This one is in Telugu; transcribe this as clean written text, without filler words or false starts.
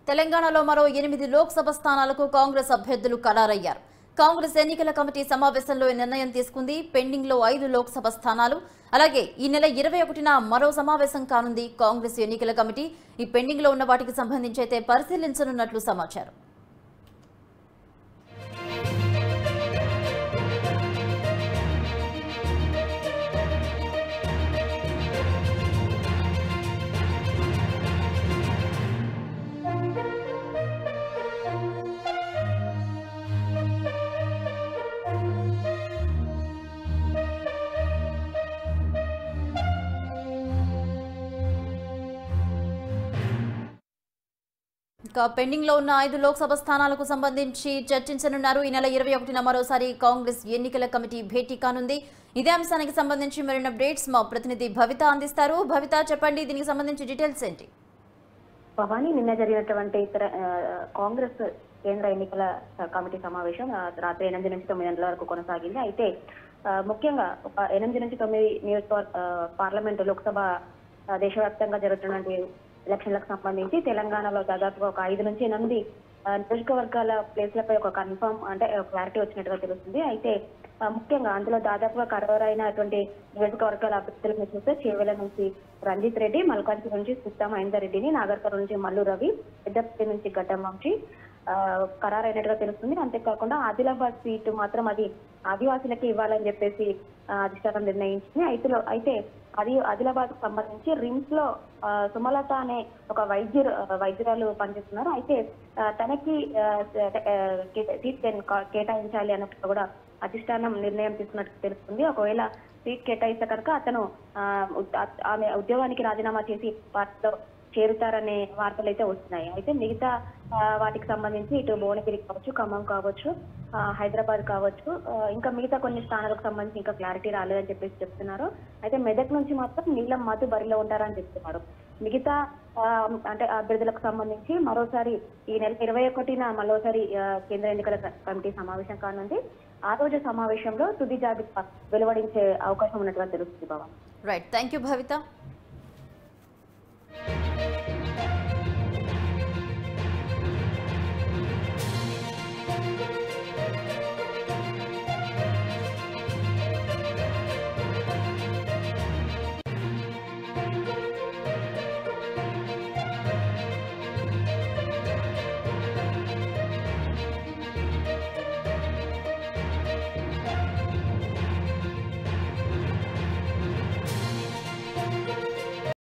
తెలంగాణలో మరో 8 లోక్సభ స్థానాలకు కాంగ్రెస్ అభ్యర్థులు ఖరారయ్యారు. కాంగ్రెస్ ఎన్నికల కమిటీ సమావేశంలో ఈ నిర్ణయం తీసుకుంది. పెండింగ్ లో 5 లోక్సభ స్థానాలు. అలాగే ఈ నెల 21న మరో సమావేశం కానుంది కాంగ్రెస్ ఎన్నికల కమిటీ. ఈ పెండింగ్ లో ఉన్న వాటికి సంబంధించి అయితే పరిశీలించనున్నట్లు సమాచారం. పెండింగ్ లో ఉన్న 5 లోక్సభ స్థానాలకు సంబంధించి చర్చించనున్నారు. ఈ నెల 21న మరోసారి కాంగ్రెస్ ఎన్నికల కమిటీ భేటీ కానుంది. ఇదే అంశానికి సంబంధించి మరిన్ని అప్డేట్స్ మా ప్రతినిధి భవిత అందిస్తారు. భవిత, చెప్పండి, దీనికి సంబంధించి డీటెయిల్స్ ఏంటి? భవానీ, నిన్న జరిగినటువంటి కాంగ్రెస్ కేంద్ర ఎన్నికల కమిటీ సమావేశం రాత్రి 8 నుంచి 9 గంటల వరకు కొనసాగింది. అయితే ముఖ్యంగా 8 నుంచి 9 నియోజకవర్గ పార్లమెంటు లోక్సభ దేశవ్యాప్తంగా జరుగుతున్నటువంటి ఎలక్షన్లకు సంబంధించి తెలంగాణలో దాదాపుగా ఒక 5 నుంచి 8 నియోజకవర్గాల ప్లేస్లపై ఒక కన్ఫర్మ్ అంటే క్లారిటీ వచ్చినట్టుగా తెలుస్తుంది. అయితే ముఖ్యంగా అందులో దాదాపుగా ఖరారైనటువంటి నియోజకవర్గాల అభ్యర్థులను చూస్తే చేవెళ్ల నుంచి రంజిత్ రెడ్డి, మల్కాజ్గిరి నుంచి సుత్తా మహేందర్ రెడ్డిని, నాగర్కర్ నుంచి మల్లు రవి, పెద్దపల్లి నుంచి గడ్డం వంశీ ఖరారైనట్టుగా తెలుస్తుంది. అంతేకాకుండా ఆదిలాబాద్ సీటు మాత్రం అది ఆదివాసులకి ఇవ్వాలని చెప్పేసి అధిష్టానం నిర్ణయించింది. అయితే అది ఆదిలాబాద్ కు సంబంధించి రిమ్స్ లో సుమలత అనే ఒక వైద్యురాలు పనిచేస్తున్నారు. అయితే తనకి సీట్ కేటాయించాలి అన్నట్టు కూడా అధిష్టానం నిర్ణయం తీసుకున్నట్టు తెలుస్తుంది. ఒకవేళ సీట్ కేటాయిస్తే కనుక అతను ఆమె ఉద్యోగానికి రాజీనామా చేసి పార్టీలో చేరుతారనే వార్తలు అయితే వస్తున్నాయి. అయితే మిగతా వాటికి సంబంధించి ఇటు భువనగిరి కావచ్చు, ఖమ్మం కావచ్చు, హైదరాబాద్ కావచ్చు, ఇంకా మిగతా కొన్ని స్థానాలకు సంబంధించి ఇంకా క్లారిటీ రాలేదని చెప్పేసి చెప్తున్నారు. అయితే మెదక్ నుంచి మాత్రం నీలం మధు బరిలో ఉంటారని చెప్తున్నారు. మిగతా అంటే అభ్యర్థులకు సంబంధించి మరోసారి ఈ నెల 21న మరోసారి కేంద్ర ఎన్నికల కమిటీ సమావేశం కానుంది. ఆ రోజు సమావేశంలో తుది జాబితా వెలువడించే అవకాశం ఉన్నట్టుగా తెలుస్తుంది. బాబా, రైట్, థ్యాంక్ యూ భవిత.